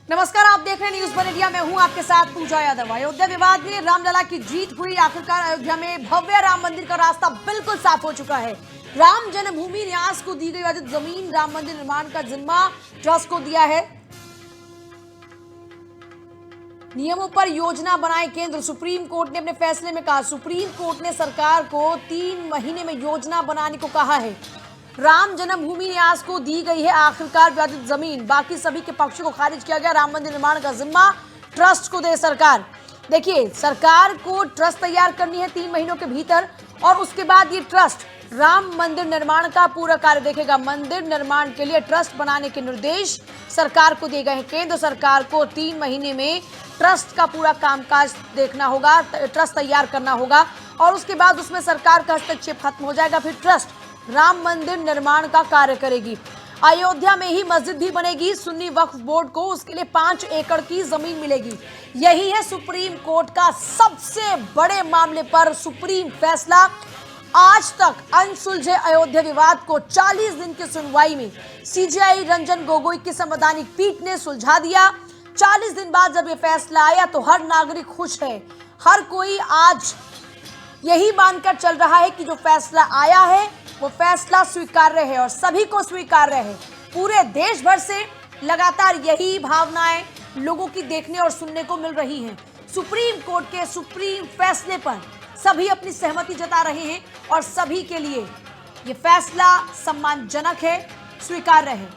नमस्कार, आप देख रहे हैं न्यूज वन इंडिया। मैं हूं आपके साथ पूजा यादव। अयोध्या विवाद में रामलला की जीत हुई। आखिरकार अयोध्या में भव्य राम मंदिर का रास्ता बिल्कुल साफ हो चुका है। राम जन्मभूमि न्यास को दी गई अधिक जमीन राम मंदिर निर्माण का जिम्मा ट्रस्ट को दिया है। नियमों पर योजना बनाए केंद्र। सुप्रीम कोर्ट ने अपने फैसले में कहा, सुप्रीम कोर्ट ने सरकार को 3 महीने में योजना बनाने को कहा है। राम जन्मभूमि न्यास को दी गई है आखिरकार विवादित जमीन। बाकी सभी के पक्षों को खारिज किया गया। राम मंदिर निर्माण का जिम्मा ट्रस्ट को दे सरकार। देखिए, सरकार को ट्रस्ट तैयार करनी है 3 महीनों के भीतर और उसके बाद ये ट्रस्ट राम मंदिर निर्माण का पूरा कार्य देखेगा। मंदिर निर्माण के लिए ट्रस्ट बनाने के निर्देश सरकार को दिए गए हैं। केंद्र सरकार को 3 महीने में ट्रस्ट का पूरा कामकाज देखना होगा, ट्रस्ट तैयार करना होगा और उसके बाद उसमें सरकार का हस्तक्षेप खत्म हो जाएगा। फिर ट्रस्ट राम मंदिर निर्माण का कार्य करेगी। अयोध्या में ही मस्जिद भी बनेगी। सुन्नी वक्फ बोर्ड को उसके लिए 5 एकड़ की जमीन मिलेगी। यही है सुप्रीम कोर्ट का सबसे बड़े मामले पर सुप्रीम फैसला। आज तक अनसुलझे अयोध्या विवाद को 40 दिन की सुनवाई में सीजेआई रंजन गोगोई की संवैधानिक पीठ ने सुलझा दिया। 40 दिन बाद जब यह फैसला आया तो हर नागरिक खुश है। हर कोई आज यही मानकर चल रहा है कि जो फैसला आया है वो फैसला स्वीकार्य है और सभी को स्वीकार्य है। पूरे देश भर से लगातार यही भावनाएं लोगों की देखने और सुनने को मिल रही हैं। सुप्रीम कोर्ट के सुप्रीम फैसले पर सभी अपनी सहमति जता रहे हैं और सभी के लिए ये फैसला सम्मानजनक है, स्वीकार्य है।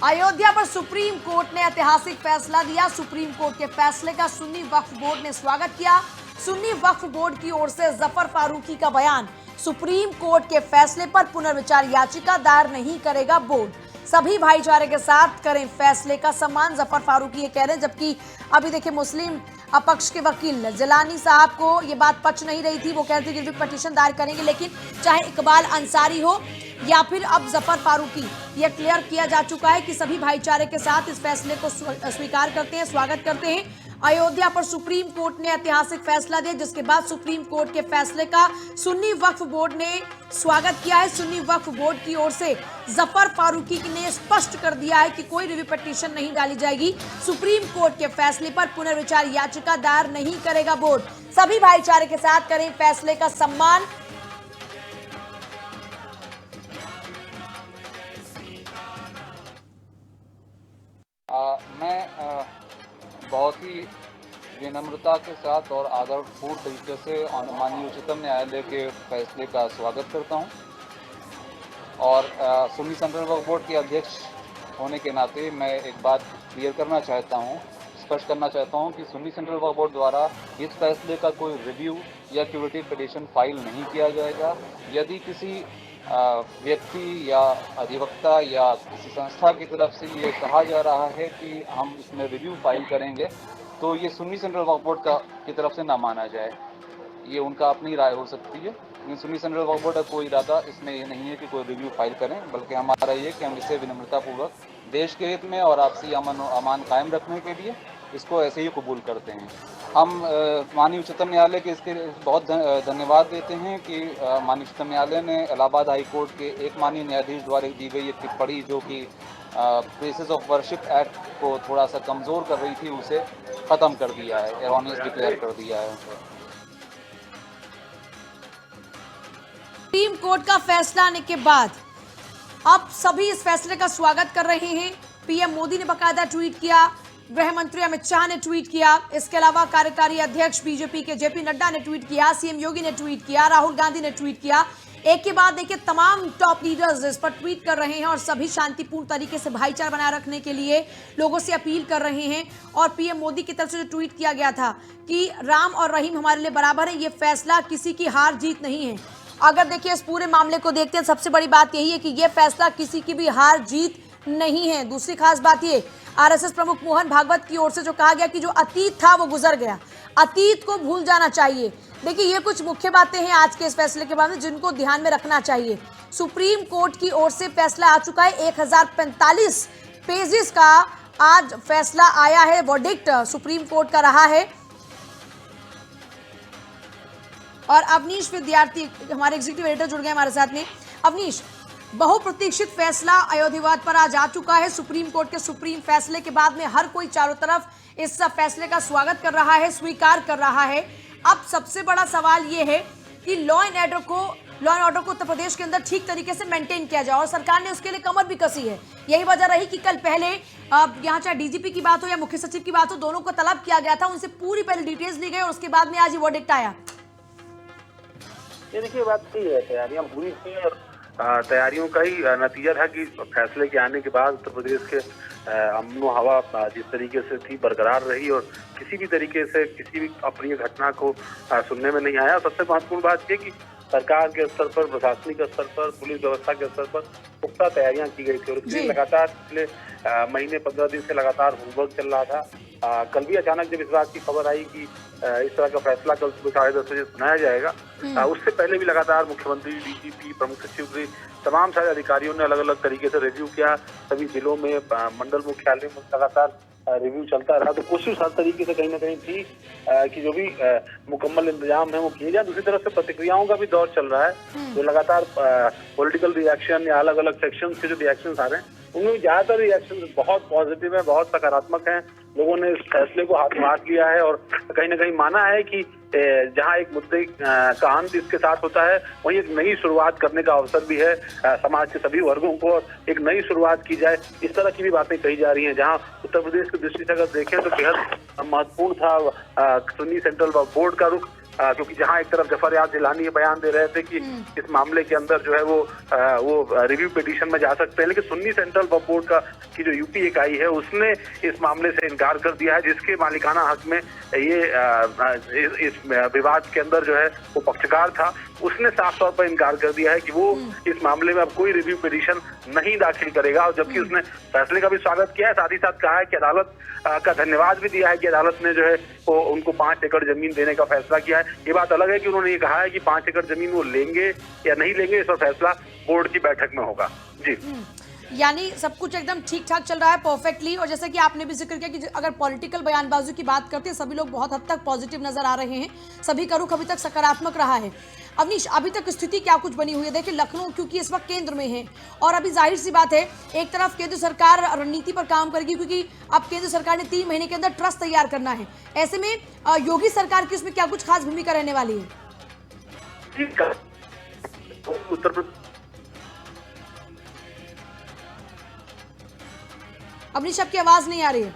अयोध्या पर सुप्रीम कोर्ट ने ऐतिहासिक फैसला दिया। सुप्रीम कोर्ट के फैसले का सुन्नी वक्फ बोर्ड ने स्वागत किया। सुन्नी वक्फ बोर्ड की ओर से जफर फारूकी का बयान, सुप्रीम कोर्ट के फैसले पर पुनर्विचार याचिका दायर नहीं करेगा बोर्ड। सभी भाईचारे के साथ करें फैसले का सम्मान, जफर फारूकी ये कह रहे हैं। जबकि अभी देखिए, मुस्लिम अपक्ष के वकील जिलानी साहब को ये बात पच नहीं रही थी। वो कह रहे थे कि पिटीशन दायर करेंगे, लेकिन चाहे इकबाल अंसारी हो या फिर अब जफर फारूकी, ये क्लियर किया जा चुका है कि सभी भाईचारे के साथ इस फैसले को स्वीकार करते हैं, स्वागत करते हैं। अयोध्या पर सुप्रीम कोर्ट ने ऐतिहासिक फैसला दिया, जिसके बाद सुप्रीम कोर्ट के फैसले का सुन्नी वक्फ बोर्ड ने स्वागत किया है। सुन्नी वक्फ बोर्ड की ओर से जफर फारूकी ने स्पष्ट कर दिया है कि कोई रिव्यू पिटीशन नहीं डाली जाएगी। सुप्रीम कोर्ट के फैसले पर पुनर्विचार याचिका दायर नहीं करेगा बोर्ड। सभी भाईचारे के साथ करें फैसले का सम्मान। मैं बहुत ही विनम्रता के साथ और आदरपूर्ण तरीके से माननीय उच्चतम न्यायालय के फैसले का स्वागत करता हूं और सुन्नी सेंट्रल वक्फ बोर्ड के अध्यक्ष होने के नाते मैं एक बात क्लियर करना चाहता हूं, स्पष्ट करना चाहता हूं कि सुन्नी सेंट्रल वक्फ बोर्ड द्वारा इस फैसले का कोई रिव्यू या क्यूरेटिव पिटीशन फाइल नहीं किया जाएगा। यदि किसी व्यक्ति या अधिवक्ता या किसी संस्था की तरफ से ये कहा जा रहा है कि हम इसमें रिव्यू फाइल करेंगे, तो ये सुन्नी सेंट्रल वक्फ बोर्ड की तरफ से ना माना जाए। ये उनका अपनी राय हो सकती है, लेकिन सुन्नी सेंट्रल वक्फ बोर्ड का कोई इरादा इसमें ये नहीं है कि कोई रिव्यू फाइल करें, बल्कि हमारा ये कि हम इसे विनम्रतापूर्वक देश के हित में और आपसी अमान कायम रखने के लिए इसको ऐसे ही कबूल करते हैं। हम माननीय उच्चतम न्यायालय के इसके बहुत धन्यवाद देते हैं कि माननीय उच्चतम न्यायालय ने इलाहाबाद हाई कोर्ट के एक माननीय न्यायाधीश द्वारा दी गई एक टिप्पणी जो कि प्लेसेस ऑफ वर्शिप एक्ट को थोड़ा सा कमज़ोर कर रही थी, उसे ख़त्म कर दिया है, एरोनियस डिक्लेयर कर दिया है। सुप्रीम कोर्ट का फैसला आने के बाद अब सभी इस फैसले का स्वागत कर रहे हैं। पीएम मोदी ने बकायदा ट्वीट किया, गृह मंत्री अमित शाह ने ट्वीट किया, इसके अलावा कार्यकारी अध्यक्ष बीजेपी के जेपी नड्डा ने ट्वीट किया, सीएम योगी ने ट्वीट किया, राहुल गांधी ने ट्वीट किया। एक के बाद देखिए तमाम टॉप लीडर्स इस पर ट्वीट कर रहे हैं और सभी शांतिपूर्ण तरीके से भाईचारा बनाए रखने के लिए लोगों से अपील कर रहे हैं। और पीएम मोदी की तरफ से जो ट्वीट किया गया था कि राम और रहीम हमारे लिए बराबर है, ये फैसला किसी की हार जीत नहीं है। अगर देखिए इस पूरे मामले को देखते हैं, सबसे बड़ी बात यही है कि यह फैसला किसी की भी हार जीत नहीं है। दूसरी खास बात ये, आरएसएस प्रमुख मोहन भागवत की ओर से जो कहा गया कि जो अतीत था वो गुजर गया, अतीत को भूल जाना चाहिए। देखिए, ये कुछ मुख्य बातें हैं आज के इस फैसले के बारे में जिनको ध्यान में रखना चाहिए। सुप्रीम कोर्ट की ओर से फैसला आ चुका है। 1045 पेजेस का आज फैसला आया है, वर्डिक्ट सुप्रीम कोर्ट का रहा है। और अवनीश विद्यार्थी हमारे एग्जीक्यूटिव एडिटर जुड़ गए हमारे साथ में। अवनीश, बहुप्रतीक्षित फैसला अयोध्या पर आज आ चुका है। सुप्रीम कोर्ट के सुप्रीम फैसले के बाद में हर कोई चारों तरफ इस फैसले का स्वागत कर रहा है, स्वीकार कर रहा है। अब सबसे बड़ा सवाल ये है कि लॉ एंड ऑर्डर को उत्तर प्रदेश के अंदर ठीक तरीके से मेंटेन किया जाए और सरकार ने उसके लिए कमर भी कसी है। यही वजह रही कि कल पहले यहाँ चाहे डीजीपी की बात हो या मुख्य सचिव की बात हो, दोनों को तलब किया गया था, उनसे पूरी पहले डिटेल्स ली गई और उसके बाद में आज ये वर्डिक्ट आया। ये देखिए, बात सही है, तैयारियां पूरी थी और तैयारियों का ही नतीजा था कि फैसले के आने के बाद उत्तर प्रदेश के अमनो हवा जिस तरीके से थी बरकरार रही और किसी भी तरीके से किसी भी अप्रिय घटना को सुनने में नहीं आया। सबसे महत्वपूर्ण बात यह कि सरकार के स्तर पर, प्रशासनिक स्तर पर, पुलिस व्यवस्था के स्तर पर पुख्ता तैयारियां की गई थी और इसलिए लगातार पिछले महीने 15 दिन से लगातार होमवर्क चल रहा था। कल भी अचानक जब इस बात की खबर आई कि इस तरह का फैसला कल सुबह 10:30 बजे सुनाया जाएगा, उससे पहले भी लगातार मुख्यमंत्री, डीजीपी, प्रमुख सचिव के तमाम सारे अधिकारियों ने अलग अलग तरीके से रिव्यू किया। सभी जिलों में, मंडल मुख्यालय में लगातार रिव्यू चलता रहा। तो कोशिश हर तरीके से कहीं ना कहीं थी कि जो भी मुकम्मल इंतजाम है वो किए जाए। दूसरी तरफ से प्रतिक्रियाओं का भी दौर चल रहा है, जो लगातार पॉलिटिकल रिएक्शन या अलग अलग सेक्शन के जो रिएक्शन आ रहे हैं उनमें ज्यादातर रिएक्शन बहुत पॉजिटिव है, बहुत सकारात्मक है। लोगों ने इस फैसले को हाथ में हाथ लिया है और कहीं ना कहीं माना है कि जहां एक मुद्दे का अंत इसके साथ होता है, वहीं एक नई शुरुआत करने का अवसर भी है समाज के सभी वर्गों को, और एक नई शुरुआत की जाए, इस तरह की भी बातें कही जा रही हैं। जहां उत्तर प्रदेश की दृष्टि से अगर देखें तो बेहद महत्वपूर्ण था सुन्नी सेंट्रल वक्फ बोर्ड का रुख, क्योंकि जहां एक तरफ जफर याद जिलानी ये बयान दे रहे थे कि इस मामले के अंदर जो है वो रिव्यू पिटीशन में जा सकते हैं, लेकिन सुन्नी सेंट्रल वक्फ बोर्ड की जो यूपी इकाई है उसने इस मामले से इनकार कर दिया है, जिसके मालिकाना हक में ये इस विवाद के अंदर जो है वो पक्षकार था। उसने साफ तौर पर इनकार कर दिया है कि वो इस मामले में अब कोई रिव्यू पिटीशन नहीं दाखिल करेगा, और जबकि उसने फैसले का भी स्वागत किया है। साथ ही साथ कहा है कि अदालत का धन्यवाद भी दिया है कि अदालत ने जो है वो उनको 5 एकड़ जमीन देने का फैसला किया है। ये बात अलग है कि उन्होंने ये कहा है कि 5 एकड़ जमीन वो लेंगे या नहीं लेंगे, इस पर फैसला बोर्ड की बैठक में होगा। जी, यानी सब कुछ एकदम ठीक ठाक चल रहा है, परफेक्टली। और जैसे कि आपने भी जिक्र किया कि अगर पॉलिटिकल बयानबाजी की बात करते हैं, सभी लोग बहुत हद तक पॉजिटिव नजर आ रहे हैं, सभी का रुख अभी तक सकारात्मक रहा है। अवनीश, अभी तक स्थिति क्या कुछ बनी हुई है? देखिए, लखनऊ क्योंकि इस वक्त केंद्र में है और अभी जाहिर सी बात है एक तरफ केंद्र सरकार रणनीति पर काम करेगी, क्योंकि अब केंद्र सरकार ने 3 महीने के अंदर ट्रस्ट तैयार करना है। ऐसे में योगी सरकार की उसमें क्या कुछ खास भूमिका रहने वाली है? उत्तर प्रदेश अवनीश, आपकी आवाज नहीं आ रही है,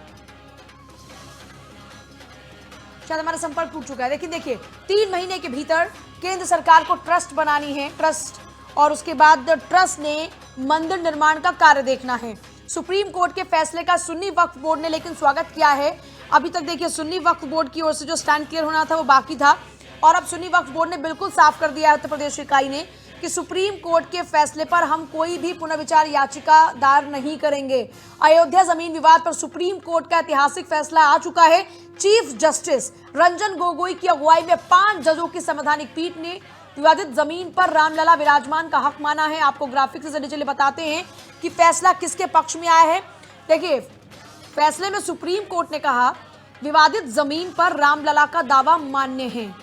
शायद हमारा संपर्क टूट चुका है। देखिए 3 महीने के भीतर केंद्र सरकार को ट्रस्ट बनानी है, ट्रस्ट, और उसके बाद ट्रस्ट ने मंदिर निर्माण का कार्य देखना है। सुप्रीम कोर्ट के फैसले का सुन्नी वक्फ बोर्ड ने लेकिन स्वागत किया है। अभी तक देखिए सुन्नी वक्फ बोर्ड की ओर से जो स्टैंड क्लियर होना था वो बाकी था, और अब सुन्नी वक्फ बोर्ड ने बिल्कुल साफ कर दिया है उत्तर प्रदेश इकाई ने कि सुप्रीम कोर्ट के फैसले पर हम कोई भी पुनर्विचार याचिका दायर नहीं करेंगे। अयोध्या जमीन विवाद पर सुप्रीम कोर्ट का ऐतिहासिक फैसला आ चुका है। चीफ जस्टिस रंजन गोगोई की अगुवाई में 5 जजों की संवैधानिक पीठ ने विवादित जमीन पर रामलला विराजमान का हक माना है। आपको ग्राफिक्स से चलिए बताते हैं कि फैसला किसके पक्ष में आया है। देखिए, फैसले में सुप्रीम कोर्ट ने कहा विवादित जमीन पर रामलला का दावा मान्य है।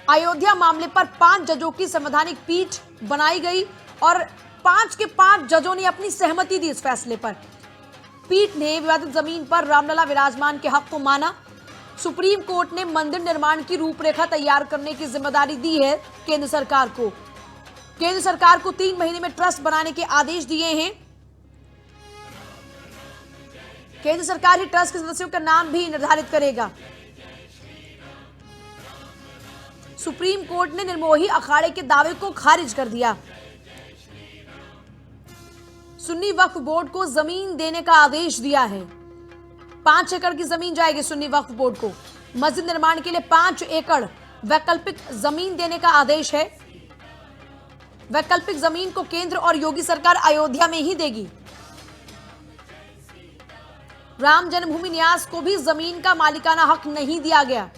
अयोध्या मामले पर 5 जजों की संवैधानिक पीठ बनाई गई और 5 के 5 जजों ने अपनी सहमति दी इस फैसले पर। पीठ ने विवादित जमीन पर रामलला विराजमान के हक को माना। सुप्रीम कोर्ट ने मंदिर निर्माण की रूपरेखा तैयार करने की जिम्मेदारी दी है केंद्र सरकार को। केंद्र सरकार को 3 महीने में ट्रस्ट बनाने के आदेश दिए हैं। केंद्र सरकार ही ट्रस्ट के सदस्यों का नाम भी निर्धारित करेगा। सुप्रीम कोर्ट ने निर्मोही अखाड़े के दावे को खारिज कर दिया। सुन्नी वक्फ बोर्ड को जमीन देने का आदेश दिया है। 5 एकड़ की जमीन जाएगी सुन्नी वक्फ बोर्ड को। मस्जिद निर्माण के लिए 5 एकड़ वैकल्पिक जमीन देने का आदेश है। वैकल्पिक जमीन को केंद्र और योगी सरकार अयोध्या में ही देगी। राम जन्मभूमि न्यास को भी जमीन का मालिकाना हक नहीं दिया गया।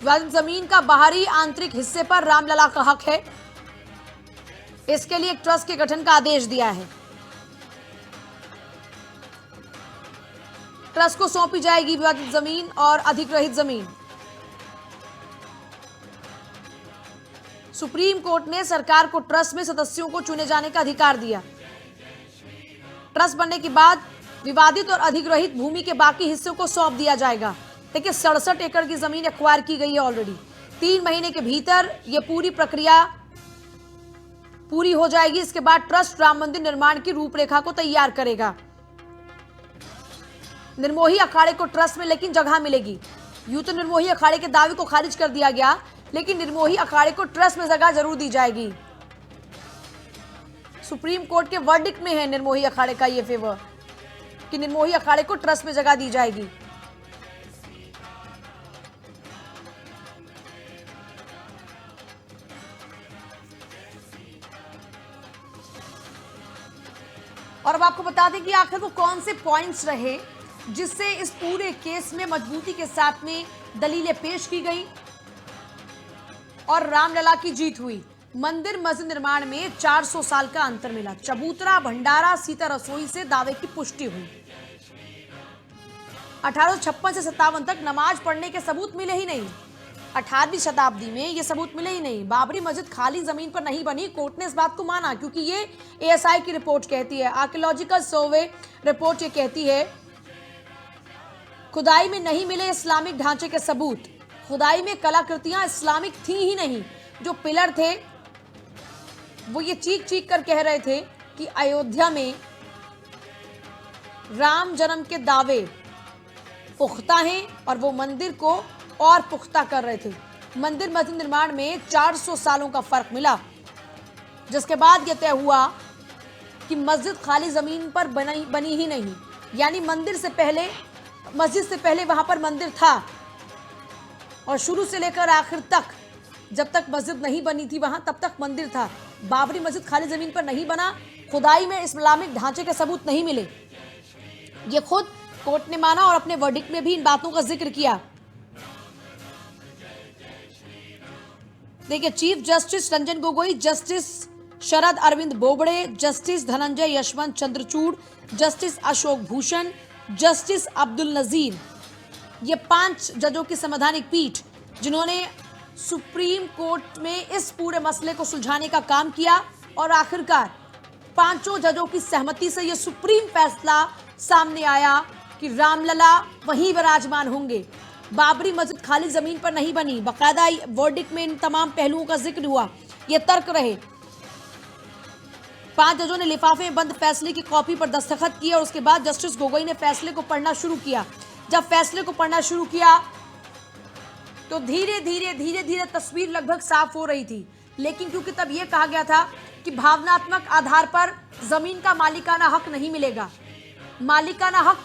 जमीन का बाहरी आंतरिक हिस्से पर रामलला का हक है। इसके लिए एक ट्रस्ट के गठन का आदेश दिया है। ट्रस्ट को सौंपी जाएगी विवादित जमीन और अधिग्रहित जमीन। सुप्रीम कोर्ट ने सरकार को ट्रस्ट में सदस्यों को चुने जाने का अधिकार दिया। ट्रस्ट बनने के बाद विवादित और अधिग्रहित भूमि के बाकी हिस्सों को सौंप दिया जाएगा। देखिए 67 एकड़ की जमीन एक्वायर की गई है ऑलरेडी। 3 महीने के भीतर यह पूरी प्रक्रिया पूरी हो जाएगी। इसके बाद ट्रस्ट राम मंदिर निर्माण की रूपरेखा को तैयार करेगा। निर्मोही अखाड़े को ट्रस्ट में लेकिन जगह मिलेगी। यूं तो निर्मोही अखाड़े के दावे को खारिज कर दिया गया, लेकिन निर्मोही अखाड़े को ट्रस्ट में जगह जरूर दी जाएगी। सुप्रीम कोर्ट के वर्डिक्ट में है निर्मोही अखाड़े का यह फेवर कि निर्मोही अखाड़े को ट्रस्ट में जगह दी जाएगी। और अब आपको बता दें कि आखिर वो कौन से पॉइंट्स रहे जिससे इस पूरे केस में मजबूती के साथ में दलीलें पेश की गई और रामलला की जीत हुई। मंदिर मस्जिद निर्माण में 400 साल का अंतर मिला। चबूतरा, भंडारा, सीता रसोई से दावे की पुष्टि हुई। 1856 से 57 तक नमाज पढ़ने के सबूत मिले ही नहीं। 18वीं शताब्दी में ये सबूत मिले ही नहीं। बाबरी मस्जिद खाली जमीन पर नहीं बनी। कोर्ट ने इस बात को माना क्योंकि ये एएसआई की रिपोर्ट कहती है, आर्कियोलॉजिकल सर्वे रिपोर्ट ये कहती है, खुदाई में नहीं मिले इस्लामिक ढांचे के सबूत। खुदाई में कलाकृतियां इस्लामिक थी ही नहीं। जो पिलर थे वो ये चीख चीख कर कह रहे थे कि अयोध्या में राम जन्म के दावे पुख्ता हैं और वो मंदिर को और पुख्ता कर रहे थे। मंदिर मस्जिद निर्माण में 400 सालों का फर्क मिला, जिसके बाद यह तय हुआ कि मस्जिद खाली जमीन पर बनी ही नहीं, यानी मंदिर से पहले, मस्जिद से पहले वहां पर मंदिर था और शुरू से लेकर आखिर तक, जब तक मस्जिद नहीं बनी थी वहां तब तक मंदिर था। बाबरी मस्जिद खाली जमीन पर नहीं बना। खुदाई में इस्लामिक ढांचे के सबूत नहीं मिले। ये खुद कोर्ट ने माना और अपने वर्डिक्ट में भी इन बातों का जिक्र किया। देखिए, chief justice Ranjan Gogoi, justice Sharad Arvind Bobde, justice Dhananjaya Yashwant Chandrachud, justice Ashok Bhushan, justice Abdul Nazeer, ये 5 जजों की संवैधानिक पीठ जिन्होंने सुप्रीम कोर्ट में इस पूरे मसले को सुलझाने का काम किया और आखिरकार 5 जजों की सहमति से यह सुप्रीम फैसला सामने आया कि रामलला वहीं विराजमान होंगे। बाबरी मस्जिद खाली जमीन पर नहीं बनी। बाकायदा वर्डिक्ट में इन तमाम पहलुओं का जिक्र हुआ, ये तर्क रहे। 5 जजों ने लिफाफे में बंद फैसले की कॉपी पर दस्तखत किए और उसके बाद जस्टिस गोगोई ने फैसले को पढ़ना शुरू किया। जब फैसले को पढ़ना शुरू किया तो धीरे धीरे तस्वीर लगभग साफ हो रही थी, लेकिन क्योंकि तब यह कहा गया था कि भावनात्मक आधार पर जमीन का मालिकाना हक नहीं मिलेगा। मालिकाना हक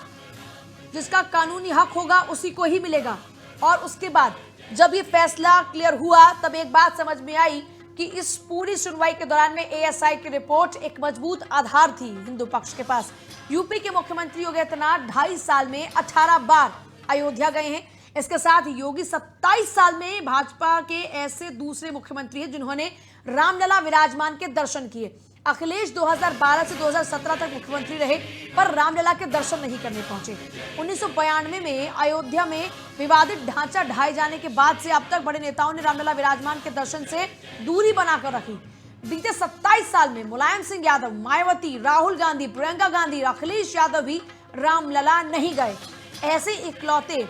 जिसका कानूनी हक होगा उसी को ही मिलेगा। और उसके बाद जब ये फैसला क्लियर हुआ तब एक बात समझ में आई कि इस पूरी सुनवाई के दौरान में एएसआई की रिपोर्ट एक मजबूत आधार थी हिंदू पक्ष के पास। यूपी के मुख्यमंत्री योगी आदित्यनाथ 2.5 साल में 18 बार अयोध्या गए हैं। इसके साथ योगी 27 साल में भाजपा के ऐसे दूसरे मुख्यमंत्री हैं जिन्होंने रामलला विराजमान के दर्शन किए। अखिलेश 2012 से 2017 तक मुख्यमंत्री रहे पर रामलला के दर्शन नहीं करने पहुंचे। 1992 में अयोध्या में विवादित ढांचा ढाए जाने के बाद से अब तक बड़े नेताओं ने रामलला विराजमान के दर्शन से दूरी बनाकर रखी। बीते 27 साल में मुलायम सिंह यादव, मायावती, राहुल गांधी, प्रियंका गांधी, अखिलेश यादव भी रामलला नहीं गए। ऐसे इकलौते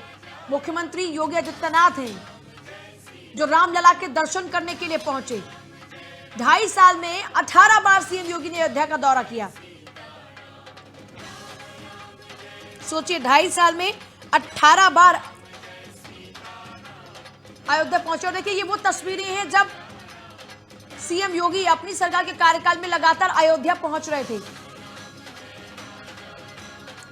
मुख्यमंत्री योगी आदित्यनाथ हैं जो रामलला के दर्शन करने के लिए पहुंचे। 2.5 साल में 18 बार सीएम योगी ने अयोध्या का दौरा किया। सोचिए, 2.5 साल में 18 बार अयोध्या पहुंचे। और देखिए, ये वो तस्वीरें हैं जब सीएम योगी अपनी सरकार के कार्यकाल में लगातार अयोध्या पहुंच रहे थे।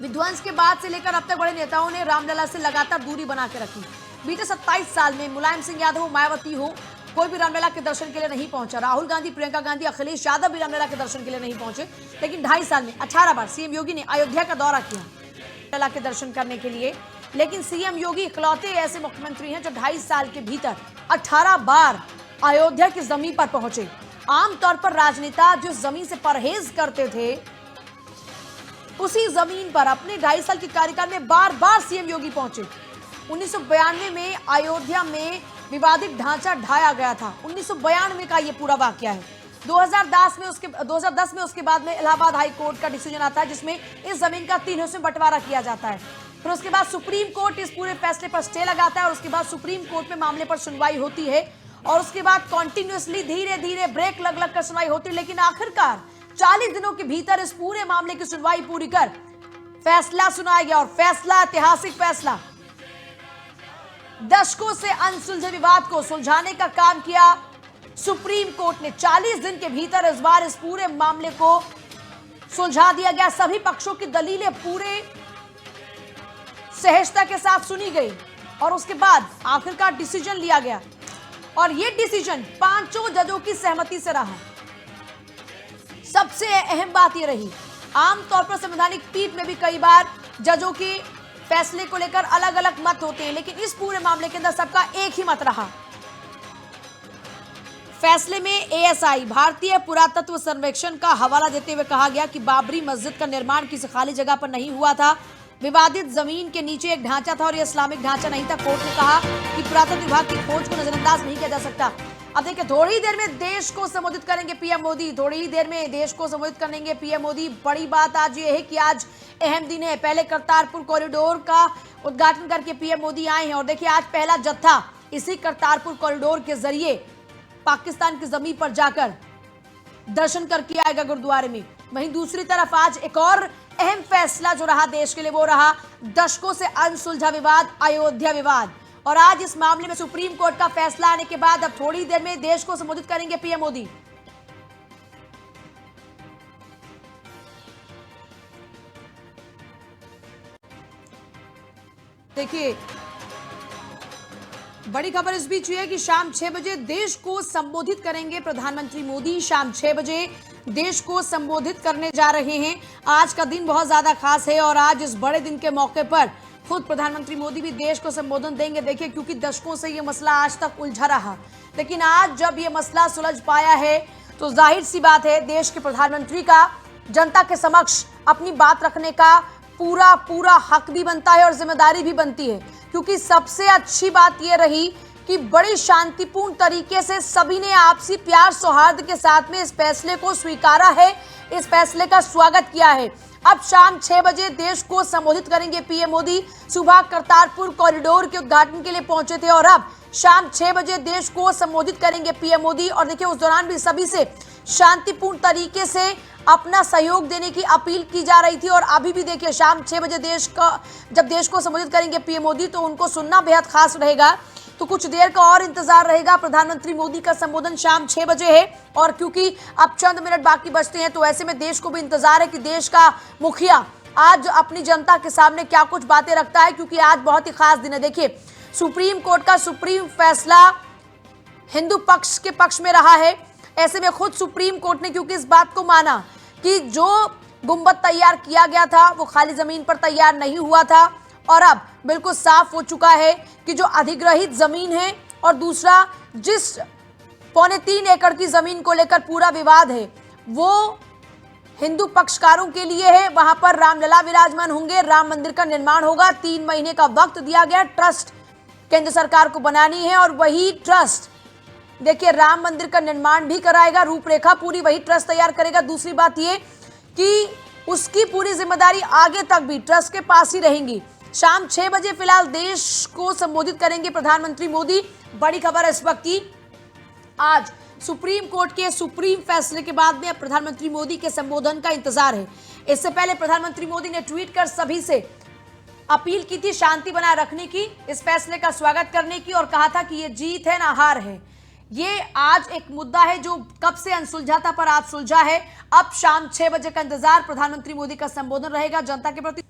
विध्वंस के बाद से लेकर अब तक बड़े नेताओं ने रामलला से लगातार दूरी बना के रखी। बीते 27 साल में मुलायम सिंह यादव हो, मायावती हो, कोई भी रामलला के दर्शन के लिए नहीं पहुंचा। राहुल गांधी, प्रियंका गांधी, अखिलेश यादव भी रामलला के दर्शन के लिए नहीं पहुंचे। लेकिन 2.5 साल में 18 बार सीएम योगी ने अयोध्या का दौरा किया रामलला के दर्शन करने के लिए। लेकिन सीएम योगी इकलौते ऐसे मुख्यमंत्री हैं जो 2.5 साल के भीतर 18 बार अयोध्या की जमीन पर पहुंचे। आमतौर पर राजनेता जो जमीन से परहेज करते थे उसी जमीन पर अपने 2.5 साल के कार्यकाल में बार बार सीएम योगी पहुंचे। 1992 में अयोध्या में विवादित ढांचा ढाया गया था। 1992 का ये पूरा वाकया है। 2010 में उसके बाद में इलाहाबाद हाई कोर्ट का डिसीजन आता है जिसमें इस जमीन का 3 हिस्सों में बंटवारा किया जाता है। फिर उसके बाद सुप्रीम कोर्ट इस पूरे फैसले पर स्टे लगाता है और उसके बाद सुप्रीम कोर्ट में मामले पर सुनवाई होती है और उसके बाद कॉन्टिन्यूसली धीरे धीरे ब्रेक लग कर सुनवाई होती है, लेकिन आखिरकार 40 दिनों के भीतर इस पूरे मामले की सुनवाई पूरी कर फैसला सुनाया गया और फैसला ऐतिहासिक फैसला। दशकों से अनसुलझे विवाद को सुलझाने का काम किया सुप्रीम कोर्ट ने। 40 दिन के भीतर इस बार इस पूरे मामले को सुलझा दिया गया। सभी पक्षों की दलीलें पूरे सहजता के साथ सुनी गई और उसके बाद आखिरकार डिसीजन लिया गया और यह डिसीजन 5 जजों की सहमति से रहा। सबसे अहम बात यह रही, आमतौर पर संवैधानिक पीठ में भी कई बार जजों के फैसले को लेकर अलग अलग मत होते हैं, लेकिन इस पूरे मामले के अंदर सबका एक ही मत रहा। फैसले में एएसआई भारतीय पुरातत्व सर्वेक्षण का हवाला देते हुए कहा गया कि बाबरी मस्जिद का निर्माण किसी खाली जगह पर नहीं हुआ था। विवादित जमीन के नीचे एक ढांचा था और यह इस्लामिक ढांचा नहीं था। कोर्ट ने कहा कि पुरातत्व विभाग की खोज को नजरअंदाज नहीं किया जा सकता। अब देखिए, थोड़ी ही देर में देश को संबोधित करेंगे पीएम मोदी। थोड़ी ही देर में देश को संबोधित करेंगे पीएम मोदी। बड़ी बात आज ये है कि आज अहम दिन है। पहले करतारपुर कॉरिडोर का उद्घाटन करके पीएम मोदी आए हैं और देखिए आज पहला जत्था इसी करतारपुर कॉरिडोर के जरिए पाकिस्तान की जमीन पर जाकर दर्शन करके आएगा गुरुद्वारे में। वहीं दूसरी तरफ आज एक और अहम फैसला जो रहा देश के लिए वो रहा दशकों से अनसुलझा विवाद, अयोध्या विवाद। और आज इस मामले में सुप्रीम कोर्ट का फैसला आने के बाद अब थोड़ी देर में देश को संबोधित करेंगे पीएम मोदी। देखिए, बड़ी खबर इस बीच हुई है कि शाम 6 बजे देश को संबोधित करेंगे प्रधानमंत्री मोदी। शाम 6 बजे देश को संबोधित करने जा रहे हैं। आज का दिन बहुत ज्यादा खास है और आज इस बड़े दिन के मौके पर खुद प्रधानमंत्री मोदी भी देश को संबोधन देंगे। देखिए, क्योंकि दशकों से यह मसला आज तक उलझा रहा, लेकिन आज जब यह मसला सुलझ पाया है तो जाहिर सी बात है देश के प्रधानमंत्री का जनता के समक्ष अपनी बात रखने का पूरा हक भी बनता है और जिम्मेदारी भी बनती है। क्योंकि सबसे अच्छी बात यह रही कि बड़ी शांतिपूर्ण तरीके से सभी ने आपसी प्यार सौहार्द के साथ में इस फैसले को स्वीकारा है, इस फैसले का स्वागत किया है। अब शाम 6 बजे देश को संबोधित करेंगे पीएम मोदी। सुबह करतारपुर कॉरिडोर के उद्घाटन के लिए पहुंचे थे और अब शाम 6 बजे देश को संबोधित करेंगे पीएम मोदी। और देखिए, उस दौरान भी सभी से शांतिपूर्ण तरीके से अपना सहयोग देने की अपील की जा रही थी। और अभी भी देखिए, शाम 6 बजे जब देश को संबोधित करेंगे पीएम मोदी तो उनको सुनना बेहद खास रहेगा। तो कुछ देर का और इंतजार रहेगा। प्रधानमंत्री मोदी का संबोधन शाम 6 बजे है और क्योंकि अब चंद मिनट बाकी बचते हैं तो ऐसे में देश को भी इंतजार है कि देश का मुखिया आज अपनी जनता के सामने क्या कुछ बातें रखता है, क्योंकि आज बहुत ही खास दिन है। देखिए, सुप्रीम कोर्ट का सुप्रीम फैसला हिंदू पक्ष के पक्ष में रहा है। ऐसे में खुद सुप्रीम कोर्ट ने क्योंकि इस बात को माना कि जो गुंबद तैयार किया गया था वो खाली जमीन पर तैयार नहीं हुआ था और अब बिल्कुल साफ हो चुका है कि जो अधिग्रहित जमीन है और दूसरा जिस 3.25 एकड़ की जमीन को लेकर पूरा विवाद है वो हिंदू पक्षकारों के लिए है। वहां पर रामलला विराजमान होंगे, राम मंदिर का निर्माण होगा। 3 महीने का वक्त दिया गया ट्रस्ट केंद्र सरकार को बनानी है और वही ट्रस्ट देखिए राम मंदिर का निर्माण भी कराएगा, रूपरेखा पूरी वही ट्रस्ट तैयार करेगा। दूसरी बात ये कि उसकी पूरी जिम्मेदारी आगे तक भी ट्रस्ट के पास ही रहेंगी। शाम 6 बजे फिलहाल देश को संबोधित करेंगे प्रधानमंत्री मोदी। बड़ी खबर है इस वक्त की, आज सुप्रीम कोर्ट के सुप्रीम फैसले के बाद में प्रधानमंत्री मोदी के संबोधन का इंतजार है। इससे पहले प्रधानमंत्री मोदी ने ट्वीट कर सभी से अपील की थी शांति बनाए रखने की, इस फैसले का स्वागत करने की और कहा था कि ये जीत है ना हार है। ये आज एक मुद्दा है जो कब से अनसुलझा था पर आज सुलझा है। अब शाम 6 बजे का इंतजार, प्रधानमंत्री मोदी का संबोधन रहेगा जनता के प्रति।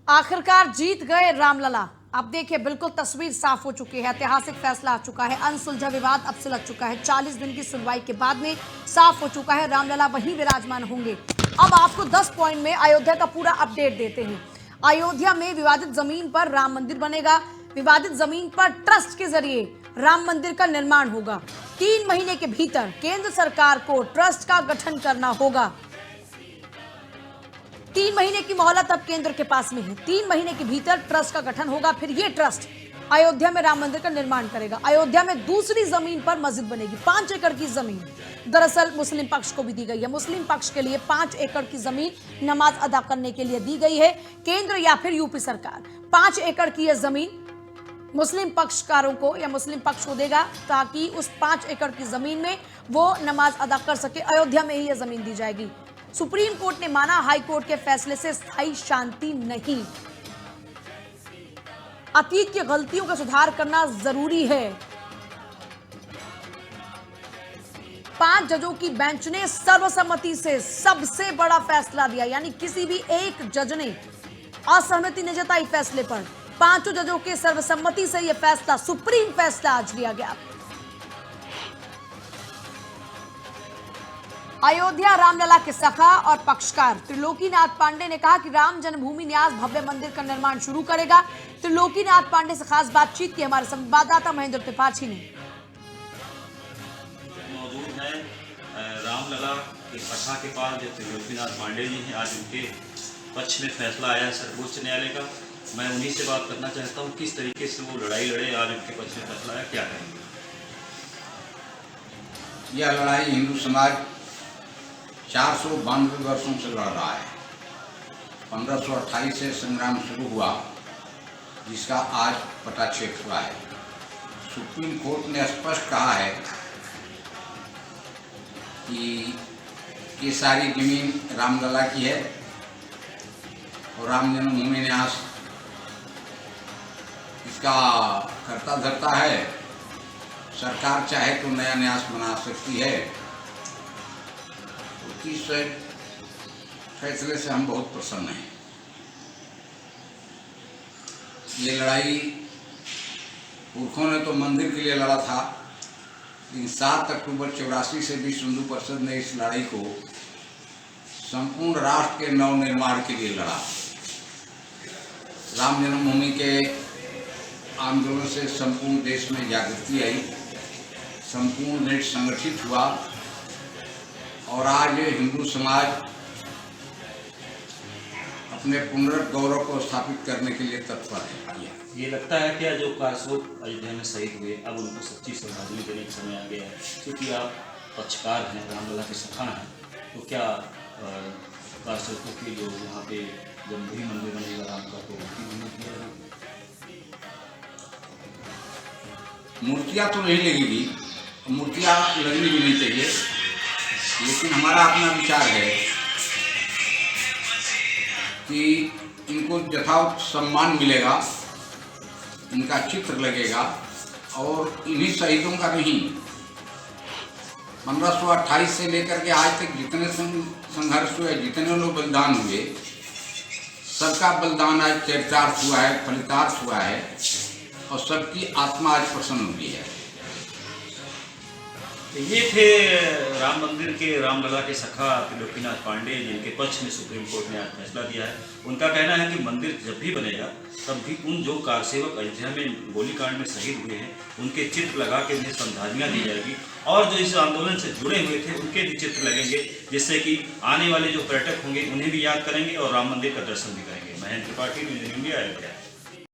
आखिरकार जीत गए रामलला। अब देखिए बिल्कुल तस्वीर साफ हो चुकी है, ऐतिहासिक फैसला आ चुका है, अनसुलझा विवाद अब सुलझ चुका है। 40 दिन की सुनवाई के बाद में साफ हो चुका है, रामलला वहीं विराजमान होंगे। अब आपको 10 पॉइंट में अयोध्या का पूरा अपडेट देते हैं। अयोध्या में विवादित जमीन पर राम मंदिर बनेगा, विवादित जमीन पर ट्रस्ट के जरिए राम मंदिर का निर्माण होगा। 3 महीने के भीतर केंद्र सरकार को ट्रस्ट का गठन करना होगा। 3 महीने की मोहलत अब केंद्र के पास में है। 3 महीने के भीतर ट्रस्ट का गठन होगा, फिर ये ट्रस्ट अयोध्या में राम मंदिर का निर्माण करेगा। अयोध्या में दूसरी जमीन पर मस्जिद बनेगी, 5 एकड़ की जमीन दरअसल मुस्लिम पक्ष को भी दी गई है। मुस्लिम पक्ष के लिए 5 एकड़ की जमीन नमाज अदा करने के लिए दी गई है। केंद्र या फिर यूपी सरकार 5 एकड़ की यह जमीन मुस्लिम पक्षकारों को या मुस्लिम पक्ष को देगा ताकि उस 5 एकड़ की जमीन में वो नमाज अदा कर सके। अयोध्या में ही यह जमीन दी जाएगी। सुप्रीम कोर्ट ने माना हाई कोर्ट के फैसले से स्थायी शांति नहीं, अतीत की गलतियों का सुधार करना जरूरी है। 5 जजों की बेंच ने सर्वसम्मति से सबसे बड़ा फैसला दिया, यानी किसी भी एक जज ने असहमति नहीं जताई फैसले पर। 5 जजों के सर्वसम्मति से यह फैसला, सुप्रीम फैसला आज लिया गया। अयोध्या रामलला के सखा और पक्षकार त्रिलोकीनाथ पांडे ने कहा कि राम जन्मभूमि न्यास भव्य मंदिर का निर्माण शुरू करेगा। त्रिलोकीनाथ पांडे से खास बातचीत की हमारे संवाददाता महेंद्र त्रिपाठी ने। मौजूद है रामलला के सखा के पास जो त्रिलोकीनाथ पांडे जी हैं। आज उनके पक्ष में फैसला आया सर्वोच्च न्यायालय का। मैं उन्हीं से बात करना चाहता हूँ किस तरीके से वो लड़ाई लड़े, आज उनके पक्ष में फैसला आया, क्या कहेंगे? यह लड़ाई हिंदू समाज 492 वर्षों से लड़ रहा है। 1528 से संग्राम शुरू हुआ, जिसका आज पटाक्षेप हुआ है। सुप्रीम कोर्ट ने स्पष्ट कहा है कि ये सारी जमीन रामलला की है और राम जन्मभूमि न्यास इसका कर्ता धर्ता है। सरकार चाहे तो नया न्यास बना सकती है। इस फैसले से हम बहुत प्रसन्न हैं। ये लड़ाई पुरखों ने तो मंदिर के लिए लड़ा था, लेकिन 7 अक्टूबर 84 से भी हिंदू परिषद ने इस लड़ाई को संपूर्ण राष्ट्र के नवनिर्माण के लिए लड़ा। राम जन्मभूमि के आंदोलन से संपूर्ण देश में जागृति आई, संपूर्ण देश संगठित हुआ और आज हिंदू समाज अपने पुनर्गौरव को स्थापित करने के लिए तत्पर है। ये लगता है क्या जो कारसेवक अयोध्या में शहीद हुए, अब उनको सच्ची श्रद्धांजलि देने का समय आ गया है? क्योंकि आप पक्षकार हैं, रामलला के सखा हैं, तो क्या कारसेवकों के जो यहाँ पे जन्मभूमि मंदिर बनेगा राम का, तो मूर्तियाँ तो नहीं लगेगी, मूर्तियाँ लगनी भी नहीं चाहिए, लेकिन हमारा अपना विचार है कि इनको यथावत सम्मान मिलेगा, इनका चित्र लगेगा और इन्हीं शहीदों का नहीं, 1528 से लेकर के आज तक जितने संघर्ष हुए, जितने लोग बलिदान हुए, सबका बलिदान आज चरितार्थ हुआ है, फलितार्थ हुआ है और सबकी आत्मा आज प्रसन्न हुई है। ये थे राम मंदिर के रामलला के सखा त्रिलोकीनाथ पांडे, जिनके पक्ष में सुप्रीम कोर्ट ने आज फैसला दिया है। उनका कहना है कि मंदिर जब भी बनेगा तब भी उन जो कारसेवक अयोध्या में गोलीकांड में शहीद हुए हैं उनके चित्र लगा के उन्हें श्रद्धांजलियाँ दी जाएगी और जो इस आंदोलन से जुड़े हुए थे उनके भी चित्र लगेंगे, जिससे कि आने वाले जो पर्यटक होंगे उन्हें भी याद करेंगे और राम मंदिर का दर्शन भी करेंगे। Mahendra Tripathi, news India, Ayodhya.